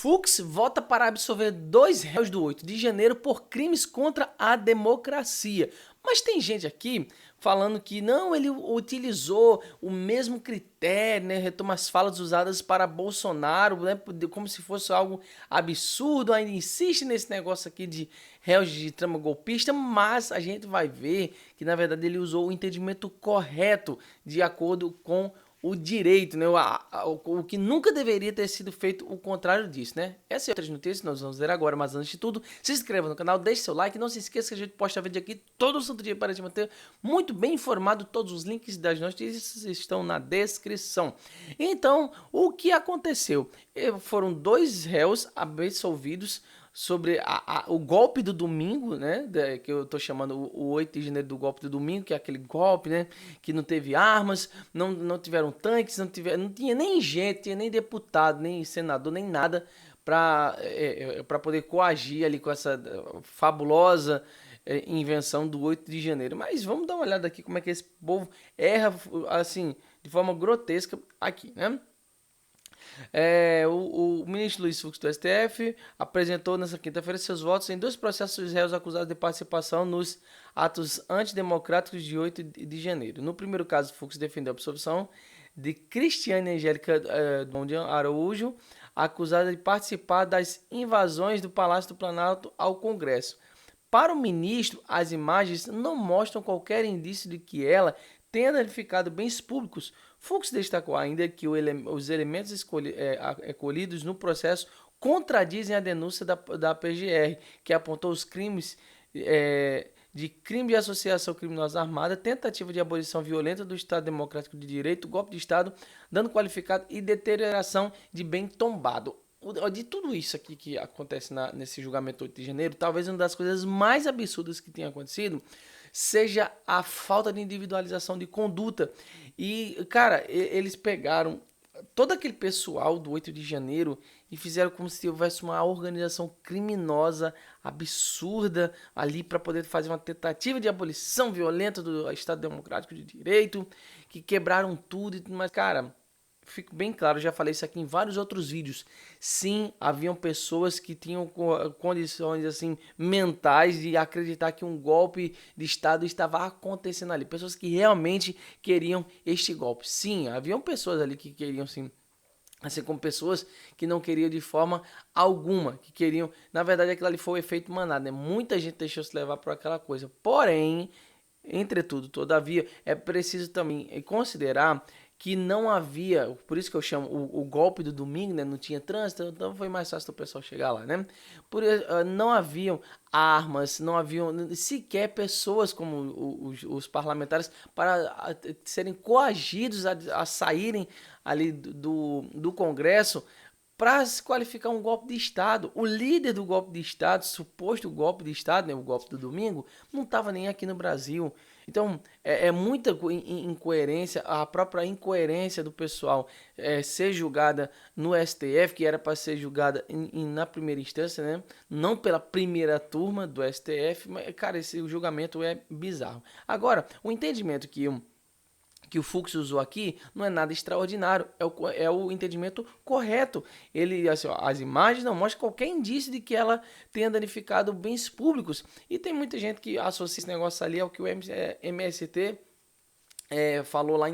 Fux vota para absolver 2 réus do 8 de janeiro por crimes contra a democracia. Mas tem gente aqui falando que não, ele utilizou o mesmo critério, né? Retoma as falas usadas para Bolsonaro, né? Como se fosse algo absurdo. Ainda insiste nesse negócio aqui de réus de trama golpista, mas a gente vai ver que na verdade ele usou o entendimento correto de acordo com o direito, né? O que nunca deveria ter sido feito o contrário disso, né? Essas e outras notícias nós vamos ver agora, mas antes de tudo, se inscreva no canal, deixe seu like, não se esqueça que a gente posta vídeo aqui todo santo dia para te manter muito bem informado. Todos os links das notícias estão na descrição. Então, o que aconteceu? Foram 2 réus absolvidos sobre o golpe do domingo, né, que eu tô chamando o 8 de janeiro do golpe do domingo, que é aquele golpe, né, que não teve armas, não tiveram tanques, não tinha nem gente, tinha nem deputado, nem senador, nem nada para poder coagir ali com essa fabulosa invenção do 8 de janeiro. Mas vamos dar uma olhada aqui como é que esse povo erra, assim, de forma grotesca aqui, né? O ministro Luiz Fux do STF apresentou nessa quinta-feira seus votos em 2 processos de réus acusados de participação nos atos antidemocráticos de 8 de janeiro. No primeiro caso, Fux defendeu a absolvição de Cristiane Angélica Donde Araújo, acusada de participar das invasões do Palácio do Planalto ao Congresso. Para o ministro, as imagens não mostram qualquer indício de que ela tenha danificado bens públicos. Fux destacou ainda que os elementos colhidos no processo contradizem a denúncia da PGR, que apontou os crimes de crime de associação criminosa armada, tentativa de abolição violenta do Estado Democrático de Direito, golpe de Estado, dano qualificado e deterioração de bem tombado. De tudo isso aqui que acontece nesse julgamento 8 de janeiro, talvez uma das coisas mais absurdas que tenha acontecido seja a falta de individualização de conduta. E, cara, eles pegaram todo aquele pessoal do 8 de janeiro e fizeram como se houvesse uma organização criminosa absurda ali para poder fazer uma tentativa de abolição violenta do Estado Democrático de Direito, que quebraram tudo e tudo mais. Cara, fico bem claro, já falei isso aqui em vários outros vídeos. Sim, haviam pessoas que tinham condições assim mentais de acreditar que um golpe de Estado estava acontecendo ali. Pessoas que realmente queriam este golpe. Sim, haviam pessoas ali que queriam sim. Assim como pessoas que não queriam de forma alguma, que queriam... Na verdade, aquilo ali foi o efeito manada, né? Muita gente deixou se levar por aquela coisa. Porém, entretudo, todavia, é preciso também considerar que não havia, por isso que eu chamo o golpe do domingo, né? Não tinha trânsito, então foi mais fácil do pessoal chegar lá, né? Não haviam armas, não haviam sequer pessoas como os parlamentares para serem coagidos a saírem ali do Congresso para se qualificar um golpe de Estado. O líder do golpe de Estado, suposto golpe de Estado, né, o golpe do domingo, não estava nem aqui no Brasil. Então, é muita incoerência, a própria incoerência do pessoal ser julgada no STF, que era para ser julgada na primeira instância, né? Não pela primeira turma do STF, mas, cara, esse julgamento é bizarro. Agora, o entendimento que o Fux usou aqui não é nada extraordinário, é o entendimento correto. Ele, assim, ó, as imagens não mostram qualquer indício de que ela tenha danificado bens públicos. E tem muita gente que associa esse negócio ali ao que o MST falou lá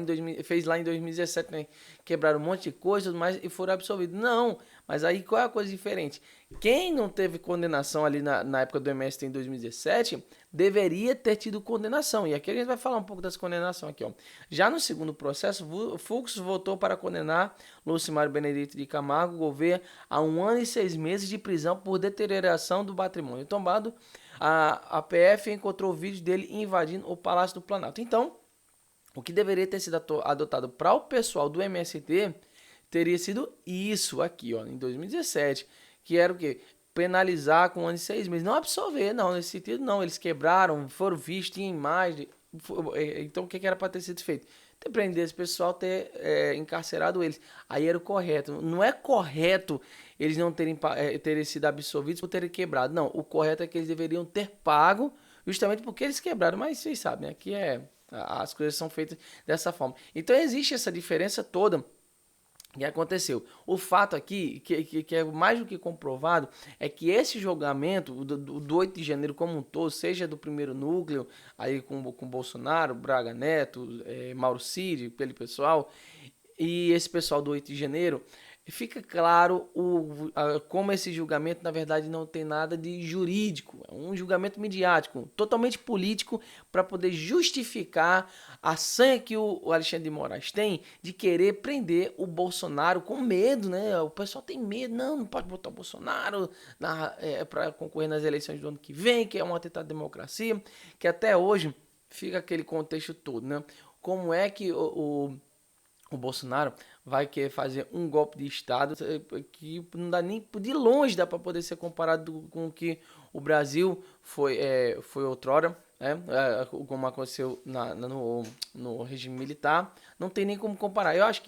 fez lá em 2017, né? Quebraram um monte de coisa, mas e foram absolvidos. Não, mas aí qual é a coisa diferente? Quem não teve condenação ali na época do MST em 2017 deveria ter tido condenação. E aqui a gente vai falar um pouco dessa condenação aqui, ó. Já no segundo processo, Fux votou para condenar Lucimar Benedito de Camargo Gouveia a 1 ano e 6 meses de prisão por deterioração do patrimônio tombado. A PF encontrou vídeo dele invadindo o Palácio do Planalto. Então, o que deveria ter sido adotado para o pessoal do MST teria sido isso aqui, ó, em 2017, que era o quê? Penalizar com 1 ano e 6 meses. Não absolver, não, nesse sentido não. Eles quebraram, foram vistos, tinha imagem. Então o que era para ter sido feito? Ter prendido esse pessoal, ter encarcerado eles. Aí era o correto. Não é correto eles não terem sido absolvidos por terem quebrado. Não, o correto é que eles deveriam ter pago justamente porque eles quebraram. Mas vocês sabem, aqui as coisas são feitas dessa forma. Então existe essa diferença toda O que aconteceu? O fato aqui, que é mais do que comprovado, é que esse julgamento do 8 de janeiro como um todo, seja do primeiro núcleo, aí com Bolsonaro, Braga Neto, Mauro Cid, pelo pessoal, e esse pessoal do 8 de janeiro, fica claro como esse julgamento, na verdade, não tem nada de jurídico. É um julgamento midiático, totalmente político, para poder justificar a sanha que o Alexandre de Moraes tem de querer prender o Bolsonaro com medo, né? O pessoal tem medo, não pode botar o Bolsonaro para concorrer nas eleições do ano que vem, que é um atentado à democracia, que até hoje fica aquele contexto todo, né? Como é que o Bolsonaro vai querer fazer um golpe de Estado que não dá nem de longe dá para poder ser comparado com o que o Brasil foi outrora, né? Como aconteceu no regime militar, não tem nem como comparar. Eu acho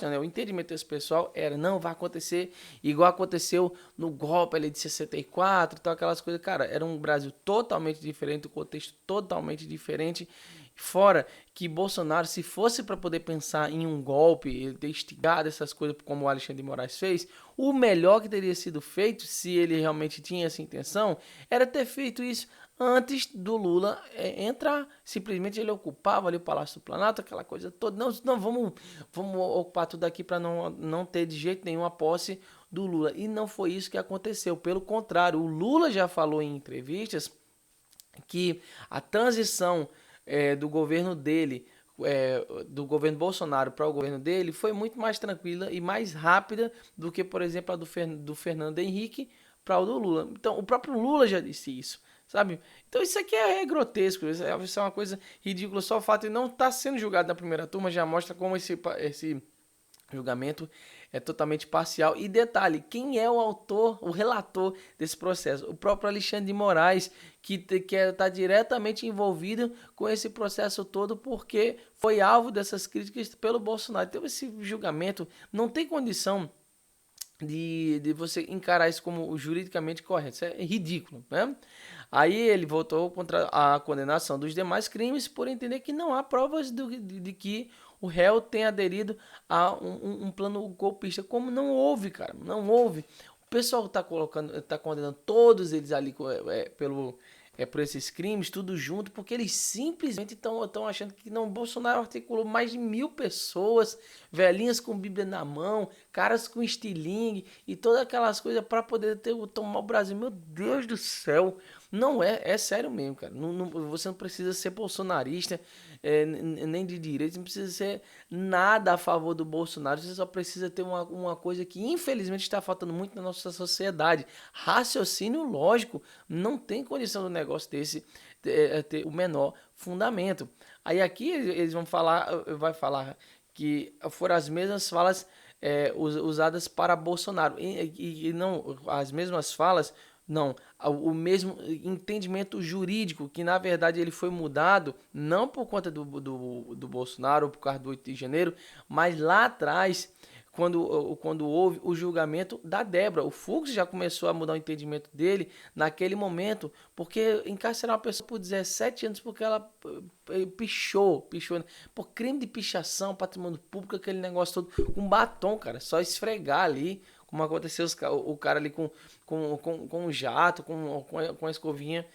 não, né? O entendimento desse pessoal era, não, vai acontecer igual aconteceu no golpe ali de 64, então aquelas coisas, cara, era um Brasil totalmente diferente, um contexto totalmente diferente. Fora que Bolsonaro, se fosse para poder pensar em um golpe, ele ter instigado essas coisas como o Alexandre de Moraes fez, o melhor que teria sido feito, se ele realmente tinha essa intenção, era ter feito isso antes do Lula entrar. Simplesmente ele ocupava ali o Palácio do Planalto, aquela coisa toda. Não, não vamos ocupar tudo aqui para não ter de jeito nenhum a posse do Lula. E não foi isso que aconteceu. Pelo contrário, o Lula já falou em entrevistas que a transição do governo dele, do governo Bolsonaro para o governo dele, foi muito mais tranquila e mais rápida do que, por exemplo, a do Fernando Henrique para o do Lula. Então, o próprio Lula já disse isso, sabe? Então, isso aqui é grotesco, isso é uma coisa ridícula. Só o fato de não estar sendo julgado na primeira turma já mostra como esse julgamento é totalmente parcial. E detalhe, quem é o autor, o relator desse processo? O próprio Alexandre de Moraes, que está diretamente envolvido com esse processo todo, porque foi alvo dessas críticas pelo Bolsonaro. Então esse julgamento não tem condição de você encarar isso como juridicamente correto. Isso é ridículo, né? Aí ele votou contra a condenação dos demais crimes por entender que não há provas de que o réu tenha aderido a um plano golpista. Como não houve, cara, não houve. O pessoal tá condenando todos eles ali por esses crimes, tudo junto, porque eles simplesmente estão achando que não, Bolsonaro articulou mais de 1.000 pessoas, velhinhas com Bíblia na mão, caras com estilingue e todas aquelas coisas para poder tomar o Brasil. Meu Deus do céu, não é sério mesmo, cara. Você não precisa ser bolsonarista, nem de direita, não precisa ser nada a favor do Bolsonaro, você só precisa ter uma coisa que infelizmente está faltando muito na nossa sociedade: raciocínio lógico. Não tem condição do negócio desse ter o menor fundamento. Aí aqui eles vai falar que foram as mesmas falas usadas para Bolsonaro e não as mesmas falas, não, o mesmo entendimento jurídico, que na verdade ele foi mudado não por conta do Bolsonaro ou por causa do 8 de janeiro, mas lá atrás, quando houve o julgamento da Débora. O Fux já começou a mudar o entendimento dele naquele momento, porque encarcerar uma pessoa por 17 anos porque ela pichou, por crime de pichação, patrimônio público, aquele negócio todo, com batom, cara, só esfregar ali, como aconteceu o cara ali com um jato, com a escovinha,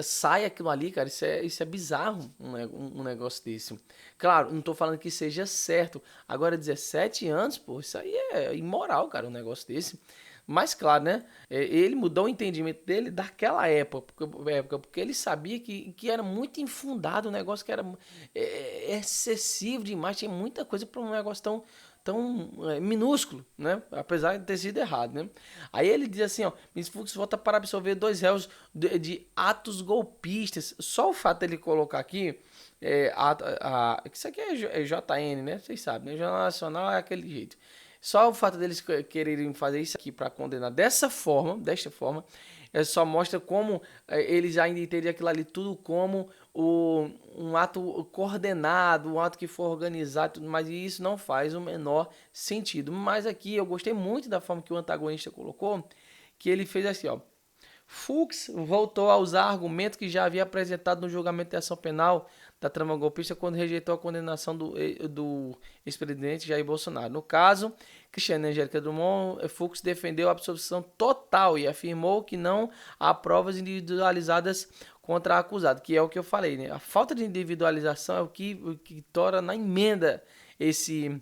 sai aquilo ali, cara. Isso é bizarro, um negócio desse. Claro, não tô falando que seja certo. Agora, 17 anos, pô, isso aí é imoral, cara, um negócio desse. Mas, claro, né? Ele mudou o entendimento dele daquela porque ele sabia que era muito infundado, um negócio que era excessivo demais, tinha muita coisa para um negócio tão minúsculo, né? Apesar de ter sido errado, né? Aí ele diz assim, ó: Ministro Fux vota para absolver 2 réus de atos golpistas. Só o fato dele colocar aqui, isso aqui é JN, né? Vocês sabem, né? Jornal Nacional é aquele jeito. Só o fato deles quererem fazer isso aqui para condenar desta forma, só mostra como eles ainda entendem aquilo ali tudo como um ato coordenado, um ato que foi organizado, tudo mais, e isso não faz o menor sentido. Mas aqui eu gostei muito da forma que o antagonista colocou, que ele fez assim, ó: Fux voltou a usar argumentos que já havia apresentado no julgamento de ação penal da trama golpista quando rejeitou a condenação do ex-presidente Jair Bolsonaro. No caso, Cristiane Angélica Drummond, Fux defendeu a absolvição total e afirmou que não há provas individualizadas contra a acusada, que é o que eu falei, né? A falta de individualização é o que torna na emenda esse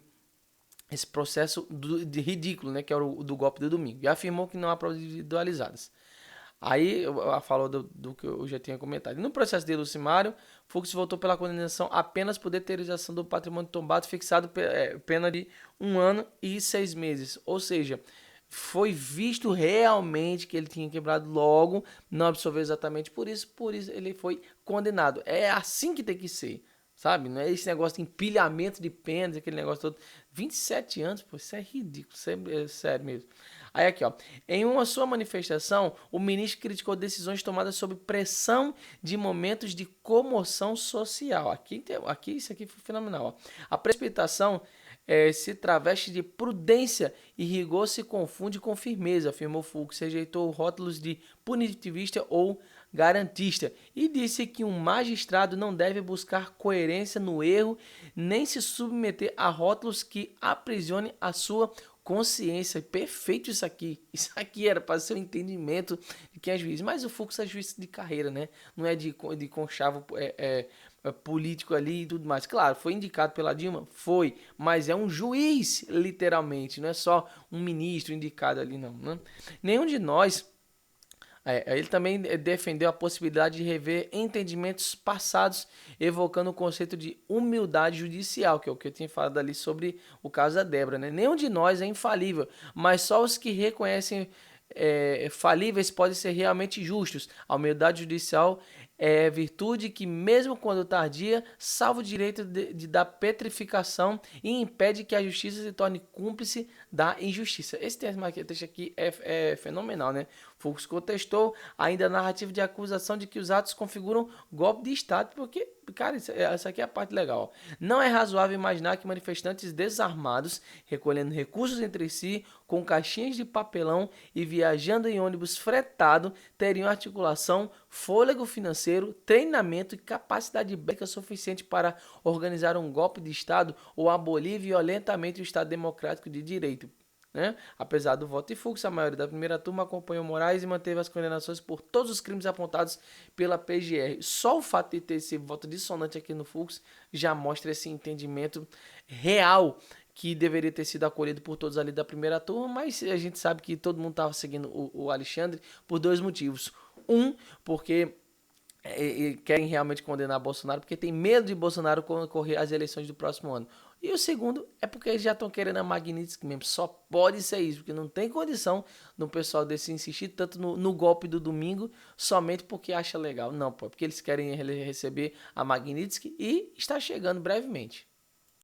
processo de ridículo, né, que é o do golpe do domingo. E afirmou que não há provas individualizadas. Aí ela falou do que eu já tinha comentado. E no processo de Lucimário, Fux votou pela condenação apenas por deterioração do patrimônio tombado, fixado pena de 1 ano e 6 meses. Ou seja, foi visto realmente que ele tinha quebrado logo, não absolveu exatamente por isso ele foi condenado. É assim que tem que ser, sabe? Não é esse negócio de empilhamento de penas, aquele negócio todo. 27 anos, pô, isso é ridículo, isso é sério mesmo. Aí aqui, ó, em uma sua manifestação, o ministro criticou decisões tomadas sob pressão de momentos de comoção social. Aqui isso aqui foi fenomenal, ó. A precipitação se traveste de prudência e rigor se confunde com firmeza, afirmou Fux, rejeitou rótulos de punitivista ou garantista e disse que um magistrado não deve buscar coerência no erro nem se submeter a rótulos que aprisionem a sua consciência. Perfeito isso aqui. Isso aqui era para ser o entendimento de quem é juiz. Mas o Fux é juiz de carreira, né? Não é de conchavo político ali e tudo mais. Claro, foi indicado pela Dilma? Foi. Mas é um juiz, literalmente. Não é só um ministro indicado ali, não. Né? Nenhum de nós... ele também defendeu a possibilidade de rever entendimentos passados, evocando o conceito de humildade judicial, que é o que eu tinha falado ali sobre o caso da Débora. Né? Nenhum de nós é infalível, mas só os que reconhecem falíveis podem ser realmente justos. A humildade judicial é virtude que, mesmo quando tardia, salva o direito da petrificação e impede que a justiça se torne cúmplice da injustiça. Esse texto aqui é fenomenal, né? Fux contestou ainda a narrativa de acusação de que os atos configuram golpe de Estado, porque, cara, essa aqui é a parte legal. Não é razoável imaginar que manifestantes desarmados, recolhendo recursos entre si, com caixinhas de papelão e viajando em ônibus fretado, teriam articulação, fôlego financeiro, treinamento e capacidade bélica suficiente para organizar um golpe de Estado ou abolir violentamente o Estado democrático de direito. Né? Apesar do voto de Fux, a maioria da primeira turma acompanhou Moraes e manteve as condenações por todos os crimes apontados pela PGR. Só o fato de ter esse voto dissonante aqui no Fux já mostra esse entendimento real que deveria ter sido acolhido por todos ali da primeira turma, mas a gente sabe que todo mundo estava seguindo o Alexandre por 2 motivos. Porque querem realmente condenar Bolsonaro, porque tem medo de Bolsonaro concorrer às eleições do próximo ano. E o segundo é porque eles já estão querendo a Magnitsky mesmo. Só pode ser isso, porque não tem condição do pessoal desse insistir tanto no golpe do domingo somente porque acha legal. Não, pô, porque eles querem receber a Magnitsky e está chegando brevemente.